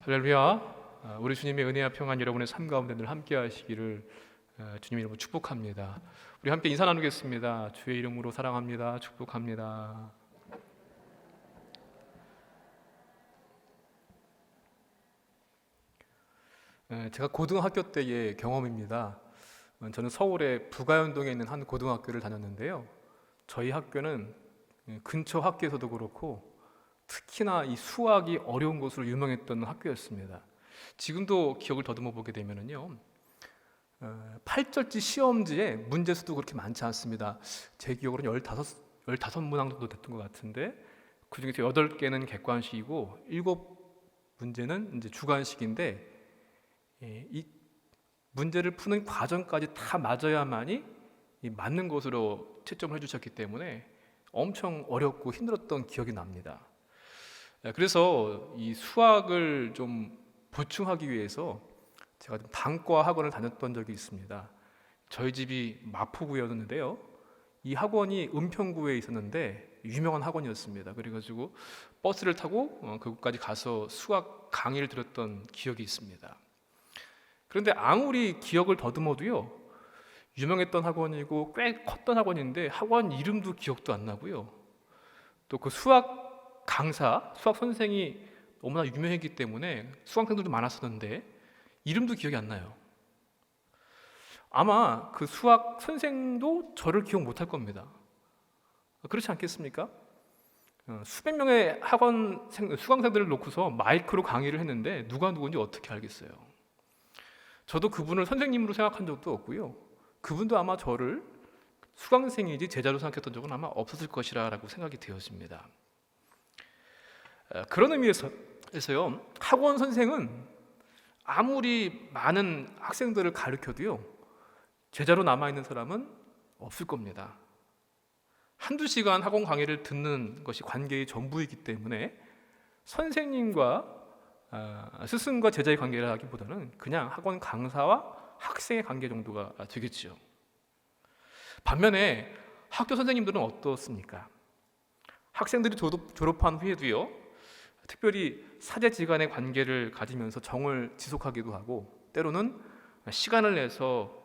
할렐루야. 우리 주님의 은혜와 평안 여러분의 삶 가운데 늘 함께 하시기를 주님의 이름으로 축복합니다. 우리 함께 인사 나누겠습니다. 주의 이름으로 사랑합니다. 축복합니다. 제가 고등학교 때의 경험입니다. 저는 서울의 부가연동에 있는 한 고등학교를 다녔는데요. 저희 학교는 근처 학교에서도 그렇고 특히나 이 수학이 어려운 것으로 유명했던 학교였습니다. 지금도 기억을 더듬어 보게 되면은요, 8절지 시험지에 문제수도 그렇게 많지 않습니다. 제 기억으로는 15문항 정도 됐던 것 같은데 그 중에서 8개는 객관식이고 7문제는 이제 주관식인데, 이 문제를 푸는 과정까지 다 맞아야만이 맞는 것으로 채점을 해주셨기 때문에 엄청 어렵고 힘들었던 기억이 납니다. 그래서 이 수학을 좀 보충하기 위해서 제가 좀 단과 학원을 다녔던 적이 있습니다. 저희 집이 마포구였는데요. 이 학원이 은평구에 있었는데 유명한 학원이었습니다. 그래가지고 버스를 타고 그곳까지 가서 수학 강의를 들었던 기억이 있습니다. 그런데 아무리 기억을 더듬어도요, 유명했던 학원이고 꽤 컸던 학원인데 학원 이름도 기억도 안 나고요. 또 그 수학 강사, 수학 선생이 너무나 유명했기 때문에 수강생들도 많았었는데 이름도 기억이 안 나요. 아마 그 수학 선생도 저를 기억 못할 겁니다. 그렇지 않겠습니까? 수백 명의 수강생들을 놓고서 마이크로 강의를 했는데 누가 누군지 어떻게 알겠어요? 저도 그분을 선생님으로 생각한 적도 없고요. 그분도 아마 저를 수강생이지 제자로 생각했던 적은 아마 없었을 것이라고 생각이 되어집니다. 그런 의미에서요, 학원 선생은 아무리 많은 학생들을 가르쳐도요, 제자로 남아있는 사람은 없을 겁니다. 한두 시간 학원 강의를 듣는 것이 관계의 전부이기 때문에 선생님과 스승과 제자의 관계를 하기보다는 그냥 학원 강사와 학생의 관계 정도가 되겠죠. 반면에 학교 선생님들은 어떻습니까? 학생들이 졸업한 후에도요, 특별히 사제지간의 관계를 가지면서 정을 지속하기도 하고, 때로는 시간을 내서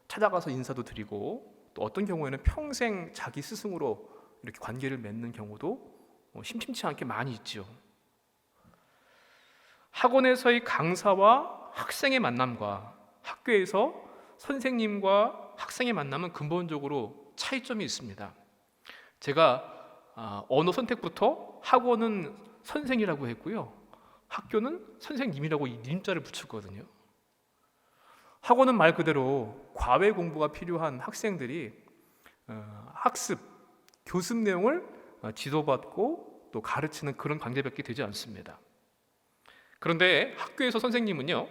찾아가서 인사도 드리고, 또 어떤 경우에는 평생 자기 스승으로 이렇게 관계를 맺는 경우도 심심치 않게 많이 있죠. 학원에서의 강사와 학생의 만남과 학교에서 선생님과 학생의 만남은 근본적으로 차이점이 있습니다. 제가 언어 선택부터 학원은 선생이라고 했고요, 학교는 선생님이라고 이 님자를 붙였거든요. 학원은 말 그대로 과외 공부가 필요한 학생들이 학습, 교습 내용을 지도받고 또 가르치는 그런 관계밖에 되지 않습니다. 그런데 학교에서 선생님은요,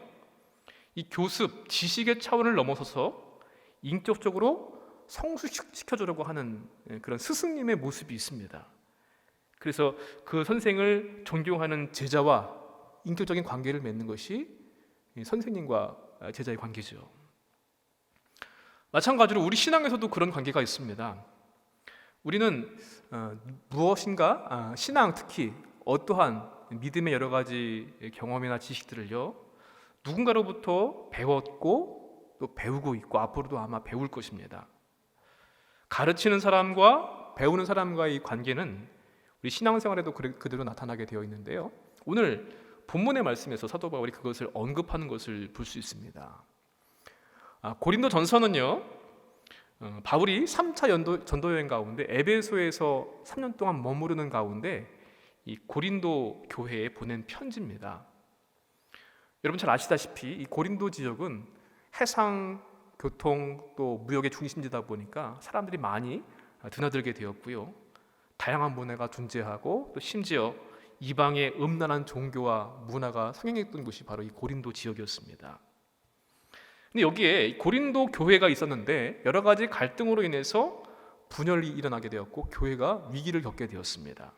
이 교습, 지식의 차원을 넘어서서 인격적으로 성숙시켜주려고 하는 그런 스승님의 모습이 있습니다. 그래서 그 선생을 존경하는 제자와 인격적인 관계를 맺는 것이 선생님과 제자의 관계죠. 마찬가지로 우리 신앙에서도 그런 관계가 있습니다. 우리는 무엇인가 신앙, 특히 어떠한 믿음의 여러 가지 경험이나 지식들을요, 누군가로부터 배웠고 또 배우고 있고 앞으로도 아마 배울 것입니다. 가르치는 사람과 배우는 사람과의 관계는 우리 신앙생활에도 그대로 나타나게 되어 있는데요, 오늘 본문의 말씀에서 사도 바울이 그것을 언급하는 것을 볼 수 있습니다. 고린도 전서는요, 바울이 3차 전도 여행 가운데 에베소에서 3년 동안 머무르는 가운데 이 고린도 교회에 보낸 편지입니다. 여러분 잘 아시다시피 이 고린도 지역은 해상, 교통, 또 무역의 중심지다 보니까 사람들이 많이 드나들게 되었고요, 다양한 문화가 존재하고 또 심지어 이방의 음란한 종교와 문화가 성행했던 곳이 바로 이 고린도 지역이었습니다. 근데 여기에 고린도 교회가 있었는데 여러 가지 갈등으로 인해서 분열이 일어나게 되었고 교회가 위기를 겪게 되었습니다.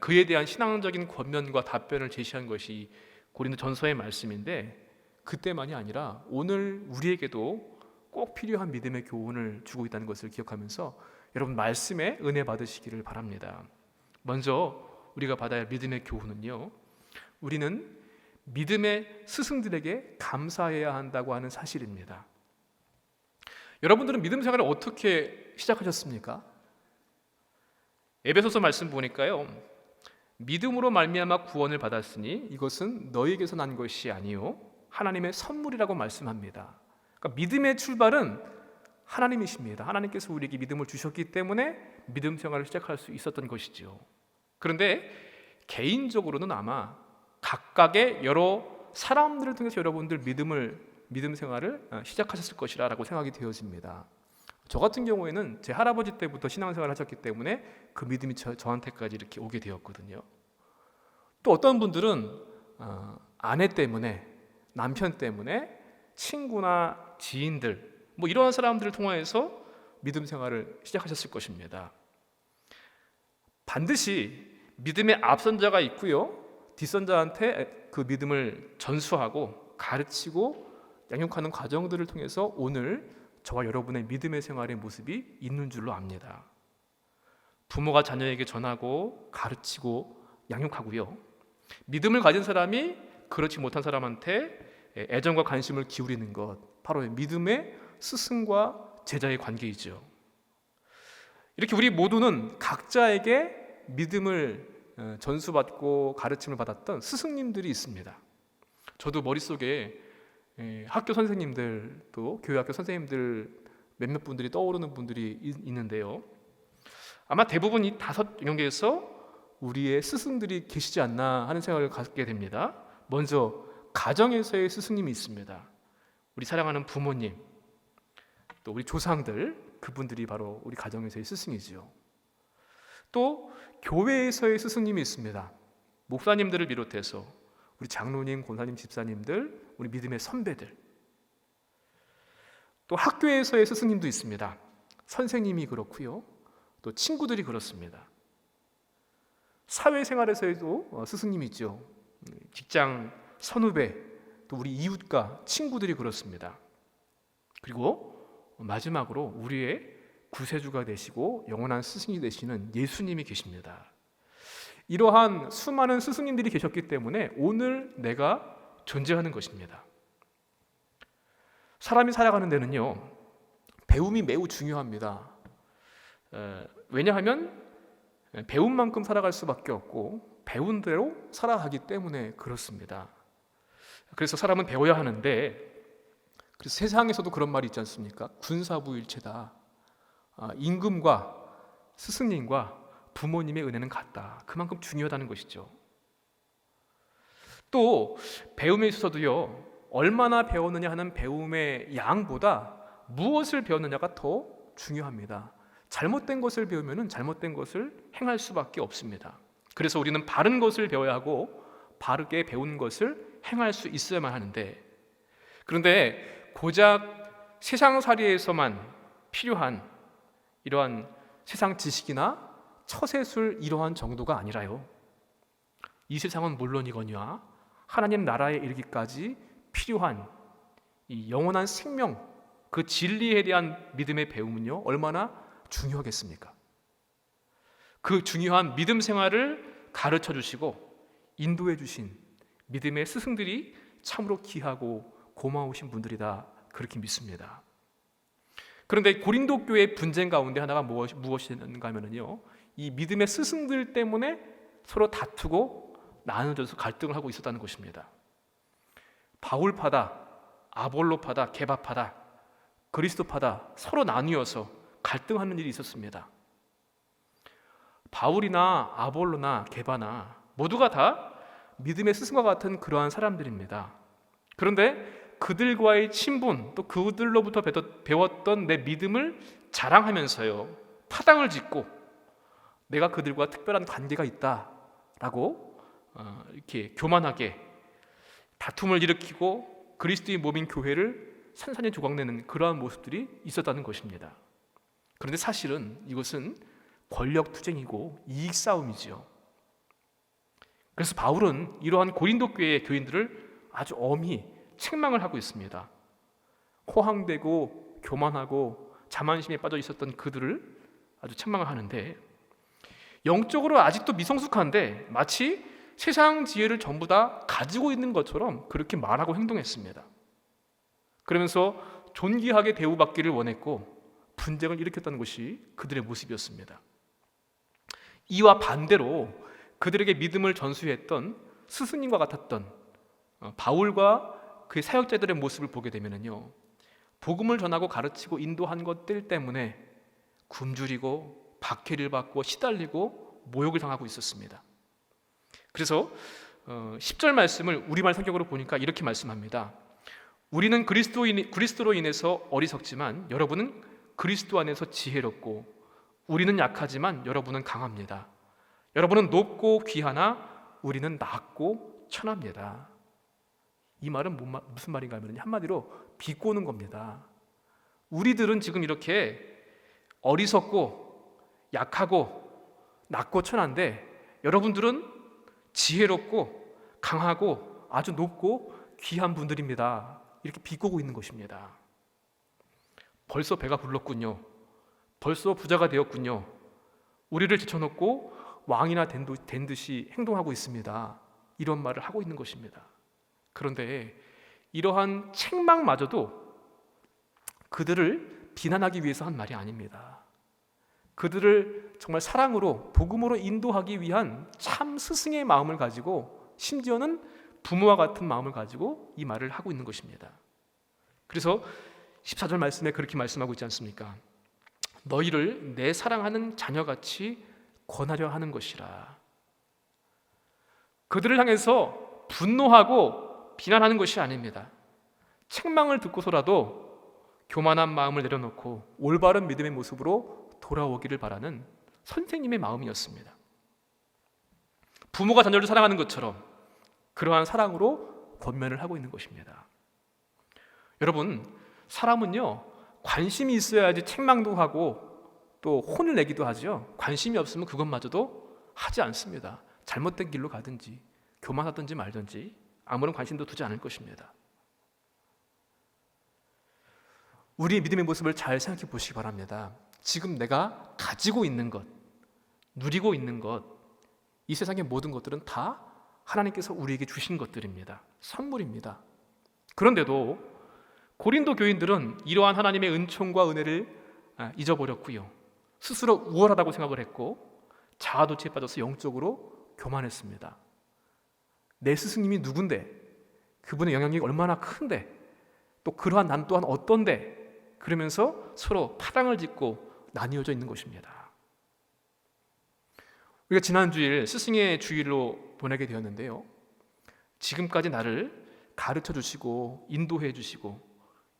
그에 대한 신앙적인 권면과 답변을 제시한 것이 고린도 전서의 말씀인데, 그때만이 아니라 오늘 우리에게도 꼭 필요한 믿음의 교훈을 주고 있다는 것을 기억하면서 여러분 말씀에 은혜 받으시기를 바랍니다. 먼저 우리가 받아야 할 믿음의 교훈은요, 우리는 믿음의 스승들에게 감사해야 한다고 하는 사실입니다. 여러분들은 믿음 생활을 어떻게 시작하셨습니까? 에베소서 말씀 보니까요, 믿음으로 말미암아 구원을 받았으니 이것은 너희에게서 난 것이 아니요 하나님의 선물이라고 말씀합니다. 그러니까 믿음의 출발은 하나님이십니다. 하나님께서 우리에게 믿음을 주셨기 때문에 믿음 생활을 시작할 수 있었던 것이죠. 그런데 개인적으로는 아마 각각의 여러 사람들을 통해서 여러분들 믿음 생활을 시작하셨을 것이라고 생각이 되어집니다. 저 같은 경우에는 제 할아버지 때부터 신앙생활을 하셨기 때문에 그 믿음이 저한테까지 이렇게 오게 되었거든요. 또 어떤 분들은 아내 때문에, 남편 때문에, 친구나 지인들 이러한 사람들을 통해서 믿음 생활을 시작하셨을 것입니다. 반드시 믿음의 앞선자가 있고요, 뒷선자한테 그 믿음을 전수하고 가르치고 양육하는 과정들을 통해서 오늘 저와 여러분의 믿음의 생활의 모습이 있는 줄로 압니다. 부모가 자녀에게 전하고 가르치고 양육하고요, 믿음을 가진 사람이 그렇지 못한 사람한테 애정과 관심을 기울이는 것, 바로 믿음의 스승과 제자의 관계이죠. 이렇게 우리 모두는 각자에게 믿음을 전수받고 가르침을 받았던 스승님들이 있습니다. 저도 머릿속에 학교 선생님들, 또 교회학교 선생님들 몇몇 분들이 떠오르는 분들이 있는데요, 아마 대부분 이 5영역에서 우리의 스승들이 계시지 않나 하는 생각을 갖게 됩니다. 먼저 가정에서의 스승님이 있습니다. 우리 사랑하는 부모님, 또 우리 조상들, 그분들이 바로 우리 가정에서의 스승이지요. 또 교회에서의 스승님이 있습니다. 목사님들을 비롯해서 우리 장로님, 권사님, 집사님들, 우리 믿음의 선배들. 또 학교에서의 스승님도 있습니다. 선생님이 그렇고요, 또 친구들이 그렇습니다. 사회생활에서도 스승님이 있죠. 직장 선후배, 또 우리 이웃과 친구들이 그렇습니다. 그리고 마지막으로 우리의 구세주가 되시고 영원한 스승이 되시는 예수님이 계십니다. 이러한 수많은 스승님들이 계셨기 때문에 오늘 내가 존재하는 것입니다. 사람이 살아가는 데는요, 배움이 매우 중요합니다. 왜냐하면 배운 만큼 살아갈 수밖에 없고 배운 대로 살아가기 때문에 그렇습니다. 그래서 사람은 배워야 하는데, 그래서 세상에서도 그런 말이 있지 않습니까? 군사부일체다. 임금과 스승님과 부모님의 은혜는 같다. 그만큼 중요하다는 것이죠. 또 배움에 있어서도요, 얼마나 배웠느냐 하는 배움의 양보다 무엇을 배웠느냐가 더 중요합니다. 잘못된 것을 배우면 잘못된 것을 행할 수밖에 없습니다. 그래서 우리는 바른 것을 배워야 하고 바르게 배운 것을 행할 수 있어야만 하는데, 그런데 고작 세상살이에서만 필요한 이러한 세상 지식이나 처세술 이러한 정도가 아니라요, 이 세상은 물론이거니와 하나님 나라에 이르기까지 필요한 이 영원한 생명, 그 진리에 대한 믿음의 배움은요, 얼마나 중요하겠습니까? 그 중요한 믿음 생활을 가르쳐 주시고 인도해 주신 믿음의 스승들이 참으로 귀하고 고마우신 분들이다, 그렇게 믿습니다. 그런데 고린도 교회의 분쟁 가운데 하나가 무엇인가 하면요, 이 믿음의 스승들 때문에 서로 다투고 나누어져서 갈등을 하고 있었다는 것입니다. 바울파다, 아볼로파다, 게바파다, 그리스도파다, 서로 나뉘어서 갈등하는 일이 있었습니다. 바울이나 아볼로나 게바나 모두가 다 믿음의 스승과 같은 그러한 사람들입니다. 그런데 그들과의 친분, 또 그들로부터 배웠던 내 믿음을 자랑하면서요, 타당을 짓고 내가 그들과 특별한 관계가 있다라고 이렇게 교만하게 다툼을 일으키고 그리스도의 몸인 교회를 산산히 조각내는 그러한 모습들이 있었다는 것입니다. 그런데 사실은 이것은 권력 투쟁이고 이익 싸움이지요. 그래서 바울은 이러한 고린도 교회의 교인들을 아주 엄히 책망을 하고 있습니다. 호황되고 교만하고 자만심에 빠져 있었던 그들을 아주 책망을 하는데, 영적으로 아직도 미성숙한데 마치 세상 지혜를 전부 다 가지고 있는 것처럼 그렇게 말하고 행동했습니다. 그러면서 존귀하게 대우받기를 원했고 분쟁을 일으켰다는 것이 그들의 모습이었습니다. 이와 반대로 그들에게 믿음을 전수했던 스승님과 같았던 바울과 그의 사역자들의 모습을 보게 되면요, 복음을 전하고 가르치고 인도한 것들 때문에 굶주리고 박해를 받고 시달리고 모욕을 당하고 있었습니다. 그래서 10절 말씀을 우리말 성경으로 보니까 이렇게 말씀합니다. 우리는 그리스도로 인해서 어리석지만 여러분은 그리스도 안에서 지혜롭고, 우리는 약하지만 여러분은 강합니다. 여러분은 높고 귀하나 우리는 낮고 천합니다. 이 말은 무슨 말인가 하면 한마디로 비꼬는 겁니다. 우리들은 지금 이렇게 어리석고 약하고 낮고 천한데 여러분들은 지혜롭고 강하고 아주 높고 귀한 분들입니다. 이렇게 비꼬고 있는 것입니다. 벌써 배가 불렀군요. 벌써 부자가 되었군요. 우리를 제쳐놓고 왕이나 된 듯이 행동하고 있습니다. 이런 말을 하고 있는 것입니다. 그런데 이러한 책망마저도 그들을 비난하기 위해서 한 말이 아닙니다. 그들을 정말 사랑으로 복음으로 인도하기 위한 참 스승의 마음을 가지고, 심지어는 부모와 같은 마음을 가지고 이 말을 하고 있는 것입니다. 그래서 14절 말씀에 그렇게 말씀하고 있지 않습니까? 너희를 내 사랑하는 자녀같이 권하려 하는 것이라. 그들을 향해서 분노하고 비난하는 것이 아닙니다. 책망을 듣고서라도 교만한 마음을 내려놓고 올바른 믿음의 모습으로 돌아오기를 바라는 선생님의 마음이었습니다. 부모가 자녀를 사랑하는 것처럼 그러한 사랑으로 권면을 하고 있는 것입니다. 여러분, 사람은요, 관심이 있어야지 책망도 하고 또 혼을 내기도 하죠. 관심이 없으면 그것마저도 하지 않습니다. 잘못된 길로 가든지 교만하든지 말든지 아무런 관심도 두지 않을 것입니다. 우리의 믿음의 모습을 잘 생각해 보시기 바랍니다. 지금 내가 가지고 있는 것, 누리고 있는 것, 이 세상의 모든 것들은 다 하나님께서 우리에게 주신 것들입니다. 선물입니다. 그런데도 고린도 교인들은 이러한 하나님의 은총과 은혜를 잊어버렸고요, 스스로 우월하다고 생각을 했고 자아도취에 빠져서 영적으로 교만했습니다. 내 스승님이 누군데, 그분의 영향력이 얼마나 큰데, 또 그러한 난 또한 어떤데, 그러면서 서로 파당을 짓고 나뉘어져 있는 것입니다. 우리가 지난 주일 스승의 주일로 보내게 되었는데요, 지금까지 나를 가르쳐 주시고 인도해 주시고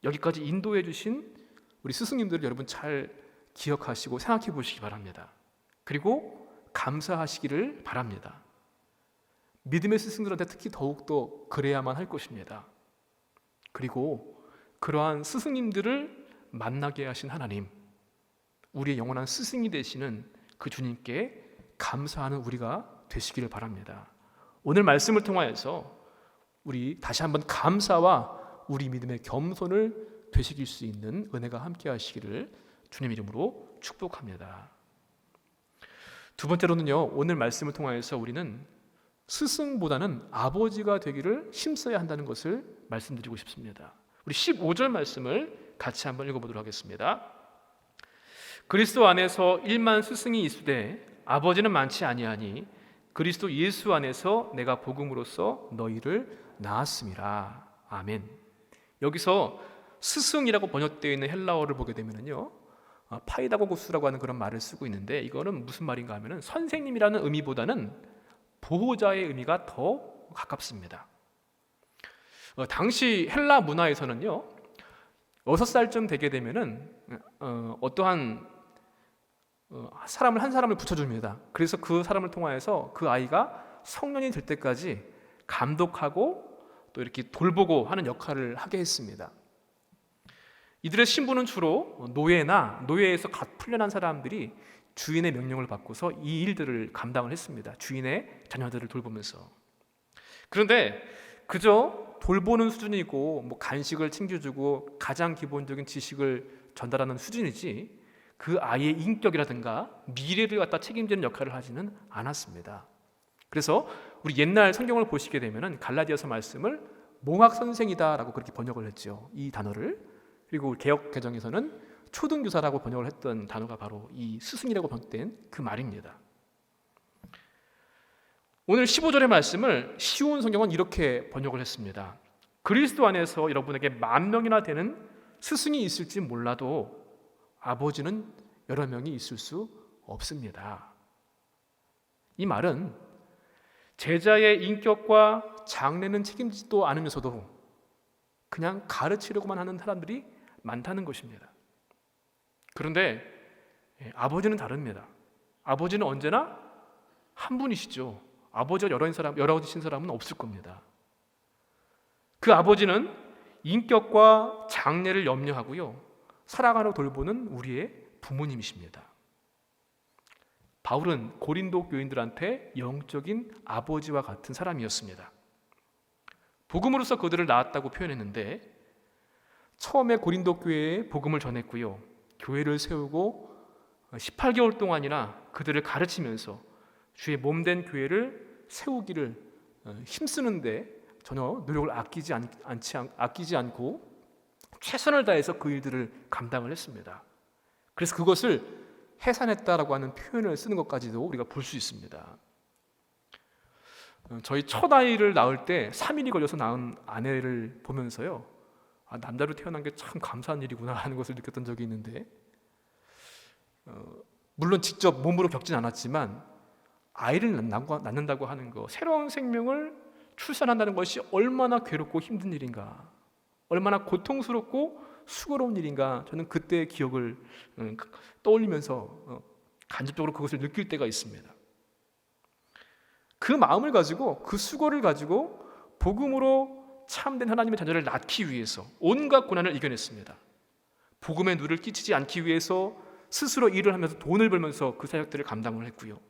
여기까지 인도해 주신 우리 스승님들을 여러분 잘 기억하시고 생각해 보시기 바랍니다. 그리고 감사하시기를 바랍니다. 믿음의 스승들한테 특히 더욱더 그래야만 할 것입니다. 그리고 그러한 스승님들을 만나게 하신 하나님, 우리의 영원한 스승이 되시는 그 주님께 감사하는 우리가 되시기를 바랍니다. 오늘 말씀을 통하여서 우리 다시 한번 감사와 우리 믿음의 겸손을 되시길 수 있는 은혜가 함께 하시기를 주님 이름으로 축복합니다. 두 번째로는요, 오늘 말씀을 통하여서 우리는 스승보다는 아버지가 되기를 힘써야 한다는 것을 말씀드리고 싶습니다. 우리 15절 말씀을 같이 한번 읽어보도록 하겠습니다. 그리스도 안에서 일만 스승이 있으되 아버지는 많지 아니하니 그리스도 예수 안에서 내가 복음으로써 너희를 낳았음이라. 아멘. 여기서 스승이라고 번역되어 있는 헬라어를 보게 되면요, 파이다고구스라고 하는 그런 말을 쓰고 있는데, 이거는 무슨 말인가 하면은 선생님이라는 의미보다는 보호자의 의미가 더 가깝습니다. 당시 헬라 문화에서는요, 6살쯤 되게 되면은 어떠한 사람을 한 사람을 붙여줍니다. 그래서 그 사람을 통하여서 그 아이가 성년이 될 때까지 감독하고 또 이렇게 돌보고 하는 역할을 하게 했습니다. 이들의 신분은 주로 노예나 노예에서 갓 풀려난 사람들이 주인의 명령을 받고서 이 일들을 감당을 했습니다. 주인의 자녀들을 돌보면서. 그런데 그저 돌보는 수준이고 뭐 간식을 챙겨주고 가장 기본적인 지식을 전달하는 수준이지 그 아이의 인격이라든가 미래를 갖다 책임지는 역할을 하지는 않았습니다. 그래서 우리 옛날 성경을 보시게 되면은 갈라디아서 말씀을 몽학 선생이다라고 그렇게 번역을 했죠. 이 단어를. 그리고 개역 개정에서는 초등교사라고 번역을 했던 단어가 바로 이 스승이라고 번역된 그 말입니다. 오늘 15절의 말씀을 쉬운 성경은 이렇게 번역을 했습니다. 그리스도 안에서 여러분에게 10,000명이나 되는 스승이 있을지 몰라도 아버지는 여러 명이 있을 수 없습니다. 이 말은 제자의 인격과 장래는 책임지도 않으면서도 그냥 가르치려고만 하는 사람들이 많다는 것입니다. 그런데 아버지는 다릅니다. 아버지는 언제나 한 분이시죠. 아버지가 여러이신 사람은 없을 겁니다. 그 아버지는 인격과 장래를 염려하고요, 살아가며 돌보는 우리의 부모님이십니다. 바울은 고린도 교인들한테 영적인 아버지와 같은 사람이었습니다. 복음으로서 그들을 낳았다고 표현했는데, 처음에 고린도 교회에 복음을 전했고요, 교회를 세우고 18개월 동안이나 그들을 가르치면서 주의 몸된 교회를 세우기를 힘쓰는데 전혀 노력을 아끼지 않고 최선을 다해서 그 일들을 감당을 했습니다. 그래서 그것을 해산했다라고 하는 표현을 쓰는 것까지도 우리가 볼 수 있습니다. 저희 첫 아이를 낳을 때 3일이 걸려서 낳은 아내를 보면서요, 남자로 태어난 게 참 감사한 일이구나 하는 것을 느꼈던 적이 있는데, 물론 직접 몸으로 겪진 않았지만 아이를 낳는다고 하는 거, 새로운 생명을 출산한다는 것이 얼마나 괴롭고 힘든 일인가, 얼마나 고통스럽고 수고로운 일인가, 저는 그때의 기억을 떠올리면서 간접적으로 그것을 느낄 때가 있습니다. 그 마음을 가지고, 그 수고를 가지고 복음으로 참된 하나님의 자녀를 낳기 위해서 온갖 고난을 이겨냈습니다. 복음의 누를 끼치지 않기 위해서 스스로 일을 하면서 돈을 벌면서 그 사역들을 감당을 했고요,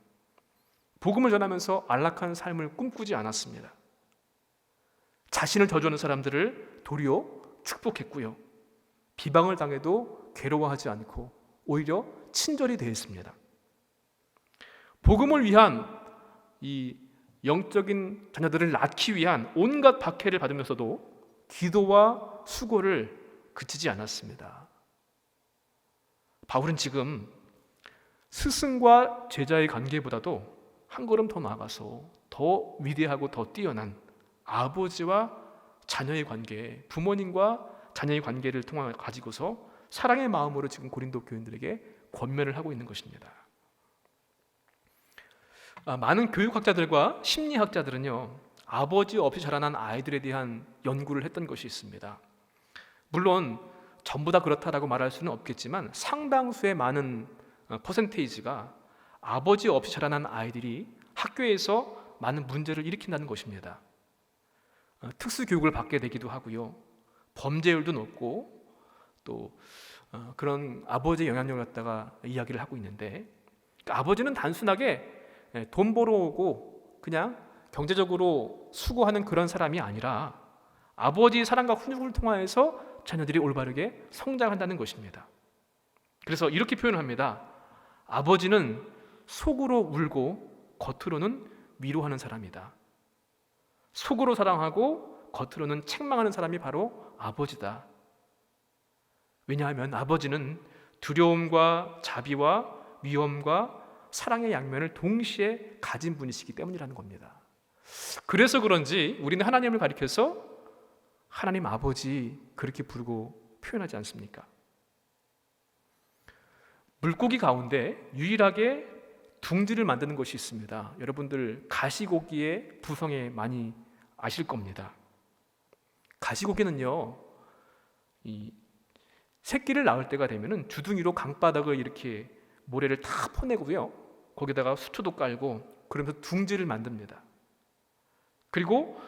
복음을 전하면서 안락한 삶을 꿈꾸지 않았습니다. 자신을 저주하는 사람들을 도리어 축복했고요, 비방을 당해도 괴로워하지 않고 오히려 친절히 대했습니다. 복음을 위한 이 영적인 자녀들을 낳기 위한 온갖 박해를 받으면서도 기도와 수고를 그치지 않았습니다. 바울은 지금 스승과 제자의 관계보다도 한 걸음 더 나아가서 더 위대하고 더 뛰어난 아버지와 자녀의 관계, 부모님과 자녀의 관계를 통해 가지고서 사랑의 마음으로 지금 고린도 교인들에게 권면을 하고 있는 것입니다. 많은 교육학자들과 심리학자들은요, 아버지 없이 자라난 아이들에 대한 연구를 했던 것이 있습니다. 물론 전부 다 그렇다라고 말할 수는 없겠지만 상당수의 많은 퍼센테이지가 아버지 없이 자라난 아이들이 학교에서 많은 문제를 일으킨다는 것입니다. 특수교육을 받게 되기도 하고요, 범죄율도 높고, 또 그런 아버지의 영향력을 갖다가 이야기를 하고 있는데, 그러니까 아버지는 단순하게 돈 벌어오고 그냥 경제적으로 수고하는 그런 사람이 아니라 아버지의 사랑과 훈육을 통하여서 자녀들이 올바르게 성장한다는 것입니다. 그래서 이렇게 표현을 합니다. 아버지는 속으로 울고 겉으로는 위로하는 사람이다. 속으로 사랑하고 겉으로는 책망하는 사람이 바로 아버지다. 왜냐하면 아버지는 두려움과 자비와 위험과 사랑의 양면을 동시에 가진 분이시기 때문이라는 겁니다. 그래서 그런지 우리는 하나님을 가리켜서 하나님 아버지 그렇게 부르고 표현하지 않습니까? 물고기 가운데 유일하게 둥지를 만드는 것이 있습니다. 여러분들 가시고기의 부성에 많이 아실 겁니다. 가시고기는요, 이 새끼를 낳을 때가 되면은 주둥이로 강바닥을 이렇게 모래를 다 퍼내고요, 거기다가 수초도 깔고 그러면서 둥지를 만듭니다. 그리고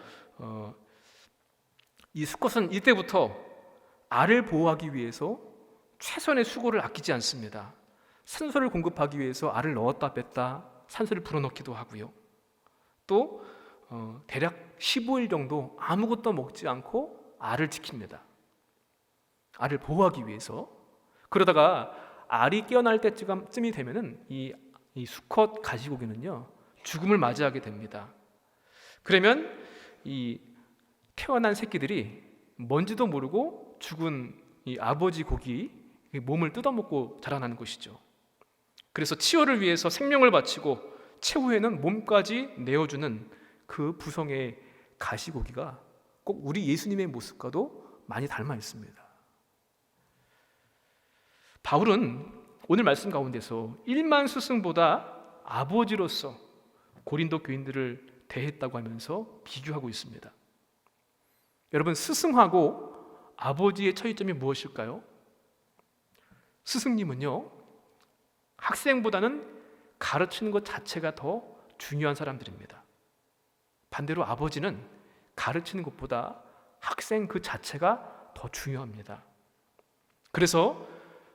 이 수컷은 이때부터 알을 보호하기 위해서 최선의 수고를 아끼지 않습니다. 산소를 공급하기 위해서 알을 넣었다 뺐다 산소를 불어넣기도 하고요, 또 대략 15일 정도 아무것도 먹지 않고 알을 지킵니다. 알을 보호하기 위해서. 그러다가 알이 깨어날 때쯤이 되면은 이 수컷 가시고기는요, 죽음을 맞이하게 됩니다. 그러면 이 태어난 새끼들이 뭔지도 모르고 죽은 이 아버지 고기 몸을 뜯어먹고 자라나는 것이죠. 그래서 치열을 위해서 생명을 바치고 최후에는 몸까지 내어주는 그 부성의 가시고기가 꼭 우리 예수님의 모습과도 많이 닮아 있습니다. 바울은 오늘 말씀 가운데서 1만 스승보다 아버지로서 고린도 교인들을 대했다고 하면서 비교하고 있습니다. 여러분, 스승하고 아버지의 차이점이 무엇일까요? 스승님은요, 학생보다는 가르치는 것 자체가 더 중요한 사람들입니다. 반대로 아버지는 가르치는 것보다 학생 그 자체가 더 중요합니다. 그래서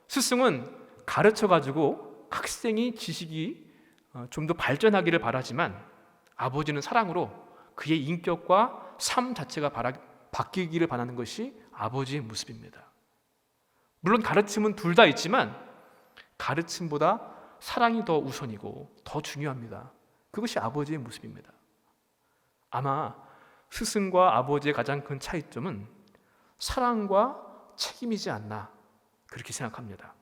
스승은 가르쳐가지고 학생이 지식이 좀 더 발전하기를 바라지만 아버지는 사랑으로 그의 인격과 삶 자체가 바뀌기를 바라는 것이 아버지의 모습입니다. 물론 가르침은 둘 다 있지만 가르침보다 사랑이 더 우선이고 더 중요합니다. 그것이 아버지의 모습입니다. 아마 스승과 아버지의 가장 큰 차이점은 사랑과 책임이지 않나 그렇게 생각합니다.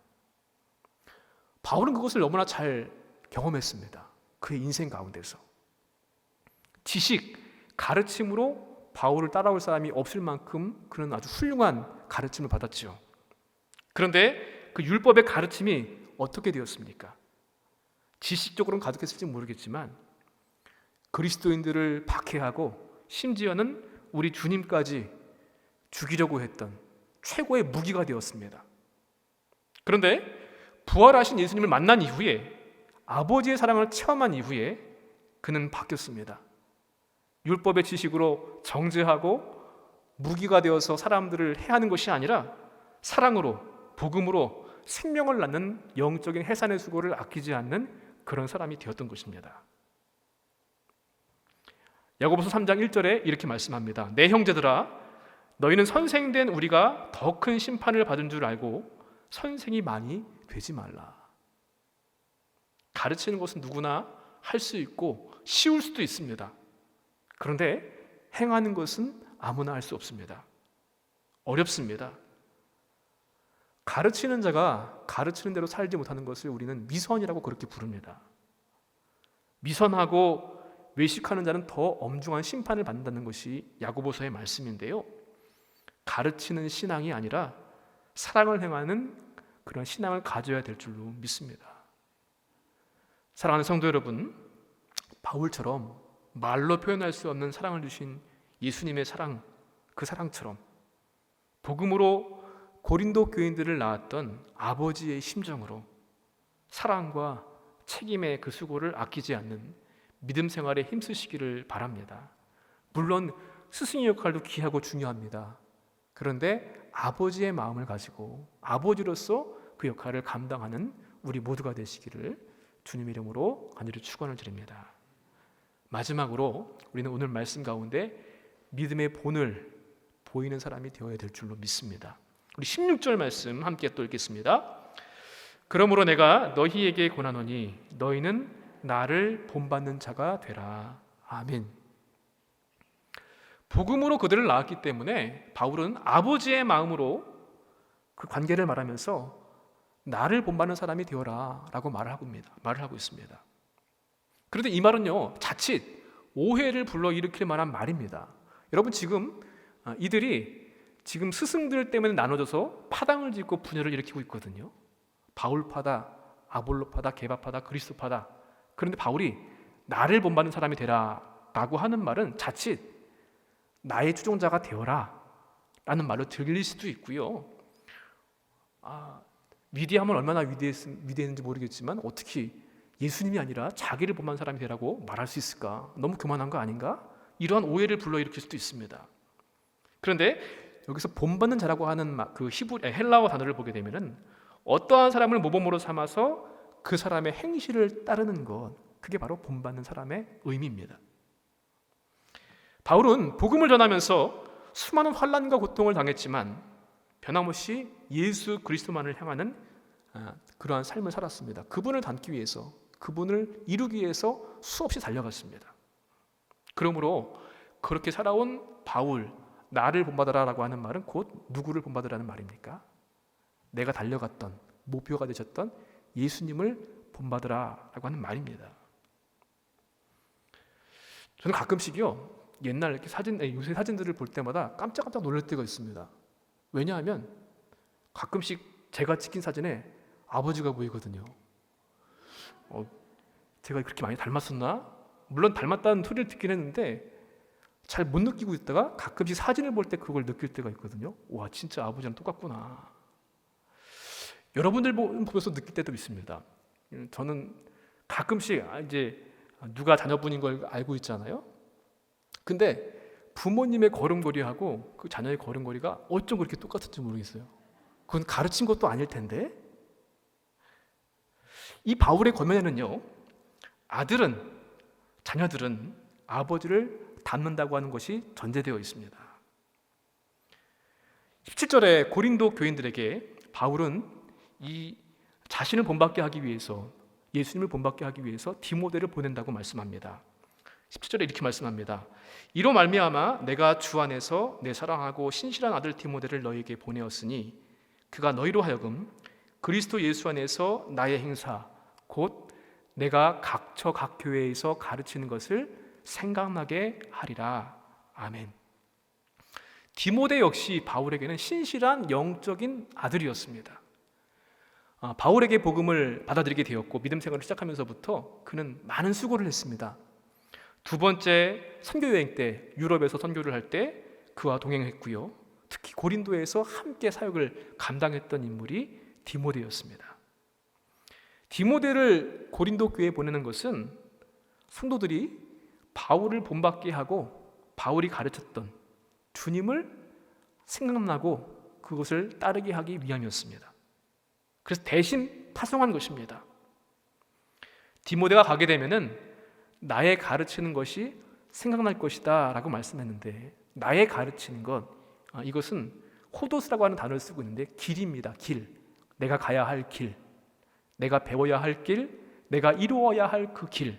바울은 그것을 너무나 잘 경험했습니다. 그의 인생 가운데서. 지식, 가르침으로 바울을 따라올 사람이 없을 만큼 그는 아주 훌륭한 가르침을 받았지요. 그런데 그 율법의 가르침이 어떻게 되었습니까? 지식적으로는 가득했을지 모르겠지만 그리스도인들을 박해하고 심지어는 우리 주님까지 죽이려고 했던 최고의 무기가 되었습니다. 그런데 부활하신 예수님을 만난 이후에 아버지의 사랑을 체험한 이후에 그는 바뀌었습니다. 율법의 지식으로 정죄하고 무기가 되어서 사람들을 해하는 것이 아니라 사랑으로, 복음으로 생명을 낳는 영적인 해산의 수고를 아끼지 않는 그런 사람이 되었던 것입니다. 야고보서 3장 1절에 이렇게 말씀합니다. 내 형제들아, 너희는 선생된 우리가 더 큰 심판을 받은 줄 알고 선생이 많이 되지 말라. 가르치는 것은 누구나 할 수 있고 쉬울 수도 있습니다. 그런데 행하는 것은 아무나 할 수 없습니다. 어렵습니다. 가르치는 자가 가르치는 대로 살지 못하는 것을 우리는 미선이라고 그렇게 부릅니다. 미선하고 외식하는 자는 더 엄중한 심판을 받는다는 것이 야고보서의 말씀인데요. 가르치는 신앙이 아니라 사랑을 행하는 그런 신앙을 가져야 될 줄로 믿습니다. 사랑하는 성도 여러분, 바울처럼 말로 표현할 수 없는 사랑을 주신 예수님의 사랑, 그 사랑처럼 복음으로 고린도 교인들을 낳았던 아버지의 심정으로 사랑과 책임의 그 수고를 아끼지 않는 믿음 생활에 힘쓰시기를 바랍니다. 물론 스승의 역할도 귀하고 중요합니다. 그런데 아버지의 마음을 가지고 아버지로서 그 역할을 감당하는 우리 모두가 되시기를 주님 이름으로 간절히 축원을 드립니다. 마지막으로 우리는 오늘 말씀 가운데 믿음의 본을 보이는 사람이 되어야 될 줄로 믿습니다. 우리 16절 말씀 함께 또 읽겠습니다. 그러므로 내가 너희에게 권하노니 너희는 나를 본받는 자가 되라. 아멘. 복음으로 그들을 낳았기 때문에 바울은 아버지의 마음으로 그 관계를 말하면서 나를 본받는 사람이 되어라 라고 말을 하고 있습니다. 그런데 이 말은요, 자칫 오해를 불러일으킬 만한 말입니다. 여러분, 지금 이들이 지금 스승들 때문에 나눠져서 파당을 짓고 분열을 일으키고 있거든요. 바울파다, 아볼로파다, 게바파다, 그리스도파다. 그런데 바울이 나를 본받는 사람이 되라 라고 하는 말은 자칫 나의 추종자가 되어라 라는 말로 들릴 수도 있고요. 위대함은 얼마나 위대했는지 모르겠지만 어떻게 예수님이 아니라 자기를 본받는 사람이 되라고 말할 수 있을까? 너무 교만한 거 아닌가? 이러한 오해를 불러일으킬 수도 있습니다. 그런데 여기서 본받는 자라고 하는 그 헬라어 단어를 보게 되면은 어떠한 사람을 모범으로 삼아서 그 사람의 행실을 따르는 것, 그게 바로 본받는 사람의 의미입니다. 바울은 복음을 전하면서 수많은 환난과 고통을 당했지만 변함없이 예수 그리스도만을 향하는 그러한 삶을 살았습니다. 그분을 닮기 위해서, 그분을 이루기 위해서 수없이 달려갔습니다. 그러므로 그렇게 살아온 바울, 나를 본받으라라고 하는 말은 곧 누구를 본받으라는 말입니까? 내가 달려갔던 목표가 되셨던 예수님을 본받으라라고 하는 말입니다. 저는 가끔씩요, 옛날 이렇게 요새 사진들을 볼 때마다 깜짝깜짝 놀랄 때가 있습니다. 왜냐하면 가끔씩 제가 찍힌 사진에 아버지가 보이거든요. 제가 그렇게 많이 닮았었나? 물론 닮았다는 소리를 듣긴 했는데 잘 못 느끼고 있다가 가끔씩 사진을 볼 때 그걸 느낄 때가 있거든요. 와, 진짜 아버지랑 똑같구나. 여러분들 보면서 느낄 때도 있습니다. 저는 가끔씩 이제 누가 자녀분인 걸 알고 있잖아요. 근데 부모님의 걸음걸이하고 그 자녀의 걸음걸이가 어쩜 그렇게 똑같은지 모르겠어요. 그건 가르친 것도 아닐 텐데. 이 바울의 권면에는요, 자녀들은 아버지를 닮는다고 하는 것이 전제되어 있습니다. 17절에 고린도 교인들에게 바울은 이 자신을 본받게 하기 위해서, 예수님을 본받게 하기 위해서 디모데를 보낸다고 말씀합니다. 17절에 이렇게 말씀합니다. 이로 말미암아 내가 주 안에서 내 사랑하고 신실한 아들 디모데를 너희에게 보내었으니 그가 너희로 하여금 그리스도 예수 안에서 나의 행사 곧 내가 각처 각 교회에서 가르치는 것을 생각나게 하리라. 아멘. 디모데 역시 바울에게는 신실한 영적인 아들이었습니다. 바울에게 복음을 받아들이게 되었고 믿음 생활을 시작하면서부터 그는 많은 수고를 했습니다. 두 번째 선교 여행 때 유럽에서 선교를 할 때 그와 동행했고요. 특히 고린도에서 함께 사역을 감당했던 인물이 디모데였습니다. 디모데를 고린도 교회에 보내는 것은 성도들이 바울을 본받게 하고 바울이 가르쳤던 주님을 생각나고 그것을 따르게 하기 위함이었습니다. 그래서 대신 파송한 것입니다. 디모데가 가게 되면은 나의 가르치는 것이 생각날 것이다 라고 말씀했는데, 나의 가르치는 것, 이것은 호도스라고 하는 단어를 쓰고 있는데 길입니다. 길, 내가 가야 할 길, 내가 배워야 할 길, 내가 이루어야 할 그 길,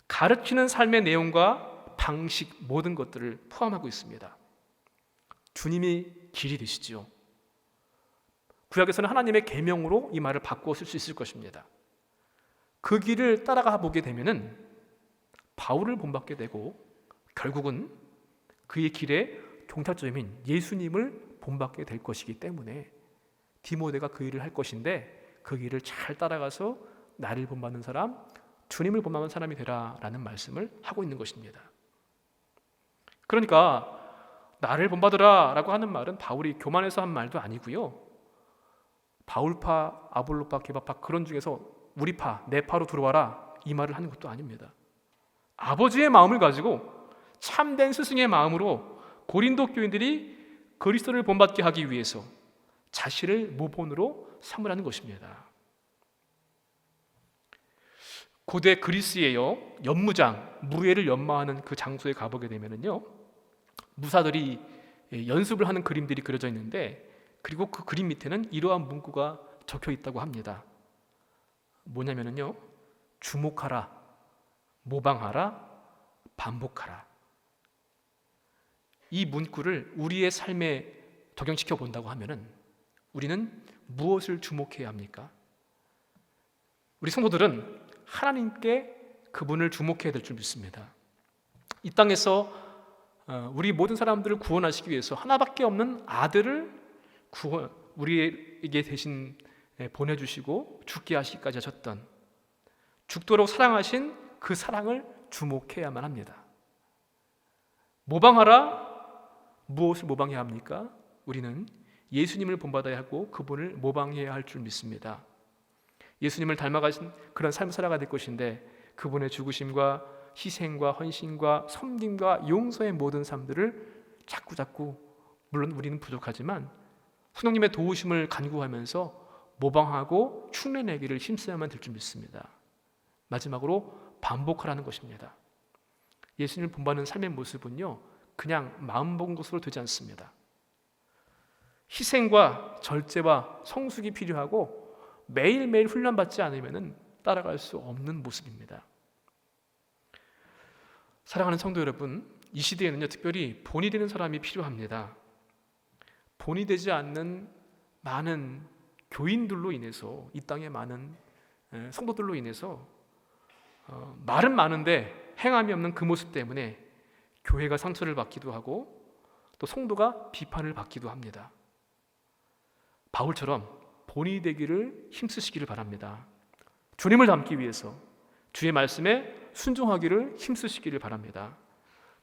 가르치는 삶의 내용과 방식 모든 것들을 포함하고 있습니다. 주님이 길이 되시지요. 구약에서는 하나님의 계명으로 이 말을 바꾸어 쓸 수 있을 것입니다. 그 길을 따라가 보게 되면은 바울을 본받게 되고 결국은 그의 길의 종착점인 예수님을 본받게 될 것이기 때문에 디모데가 그 일을 할 것인데 그 길을 잘 따라가서 나를 본받는 사람, 주님을 본받는 사람이 되라라는 말씀을 하고 있는 것입니다. 그러니까 나를 본받으라라고 하는 말은 바울이 교만해서 한 말도 아니고요. 바울파, 아볼로파, 게바파 그런 중에서 우리 파, 내 파로 들어와라 이 말을 하는 것도 아닙니다. 아버지의 마음을 가지고 참된 스승의 마음으로 고린도 교인들이 그리스도를 본받게 하기 위해서 자신을 모본으로 삼으라는 것입니다. 고대 그리스예요, 연무장, 무예를 연마하는 그 장소에 가보게 되면은요, 무사들이 연습을 하는 그림들이 그려져 있는데, 그리고 그 그림 밑에는 이러한 문구가 적혀 있다고 합니다. 뭐냐면은요, 주목하라, 모방하라, 반복하라. 이 문구를 우리의 삶에 적용시켜 본다고 하면은 우리는 무엇을 주목해야 합니까? 우리 성도들은 하나님께 그분을 주목해야 될 줄 믿습니다. 이 땅에서 우리 모든 사람들을 구원하시기 위해서 하나밖에 없는 아들을 우리에게 대신 보내주시고 죽게 하시기까지 하셨던, 죽도록 사랑하신 그 사랑을 주목해야만 합니다. 모방하라, 무엇을 모방해야 합니까? 우리는 예수님을 본받아야 하고 그분을 모방해야 할 줄 믿습니다. 예수님을 닮아가신 그런 삶을 살아가야 될 것인데, 그분의 죽으심과 희생과 헌신과 섬김과 용서의 모든 삶들을 자꾸 물론 우리는 부족하지만 성령님의 도우심을 간구하면서 모방하고 흉내내기를 힘써야만 될 줄 믿습니다. 마지막으로 반복하라는 것입니다. 예수님을 본받는 삶의 모습은요, 그냥 마음 먹은 것으로 되지 않습니다. 희생과 절제와 성숙이 필요하고 매일매일 훈련받지 않으면 따라갈 수 없는 모습입니다. 사랑하는 성도 여러분, 이 시대에는요 특별히 본이 되는 사람이 필요합니다. 본이 되지 않는 많은 교인들로 인해서, 이 땅의 많은 성도들로 인해서 말은 많은데 행함이 없는 그 모습 때문에 교회가 상처를 받기도 하고 또 성도가 비판을 받기도 합니다. 바울처럼 본이 되기를 힘쓰시기를 바랍니다. 주님을 닮기 위해서 주의 말씀에 순종하기를 힘쓰시기를 바랍니다.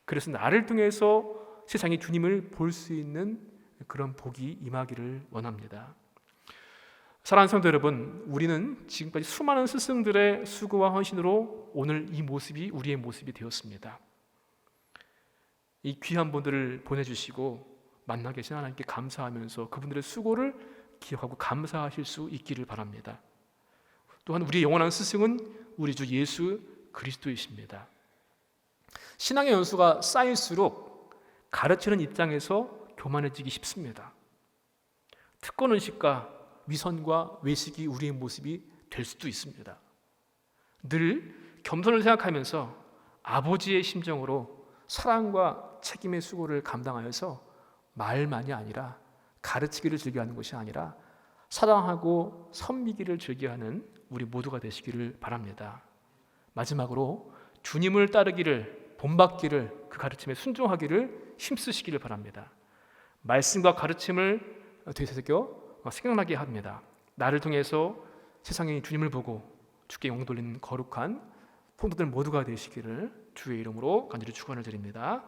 그래서 나를 통해서 세상이 주님을 볼 수 있는 그런 복이 임하기를 원합니다. 사랑하는 성도 여러분, 우리는 지금까지 수많은 스승들의 수고와 헌신으로 오늘 이 모습이 우리의 모습이 되었습니다. 이 귀한 분들을 보내주시고 만나 계신 하나님께 감사하면서 그분들의 수고를 기억하고 감사하실 수 있기를 바랍니다. 또한 우리의 영원한 스승은 우리 주 예수 그리스도이십니다. 신앙의 연수가 쌓일수록 가르치는 입장에서 교만해지기 쉽습니다. 특권의식과 위선과 외식이 우리의 모습이 될 수도 있습니다. 늘 겸손을 생각하면서 아버지의 심정으로 사랑과 책임의 수고를 감당하여서 말만이 아니라 가르치기를 즐겨하는 것이 아니라 사랑하고 섬기기를 즐겨하는 우리 모두가 되시기를 바랍니다. 마지막으로 주님을 따르기를, 본받기를, 그 가르침에 순종하기를 힘쓰시기를 바랍니다. 말씀과 가르침을 되새겨 생각나게 합니다. 나를 통해서 세상에 주님을 보고 주께 영광 돌리는 거룩한 성도들 모두가 되시기를 주의 이름으로 간절히 축원을 드립니다.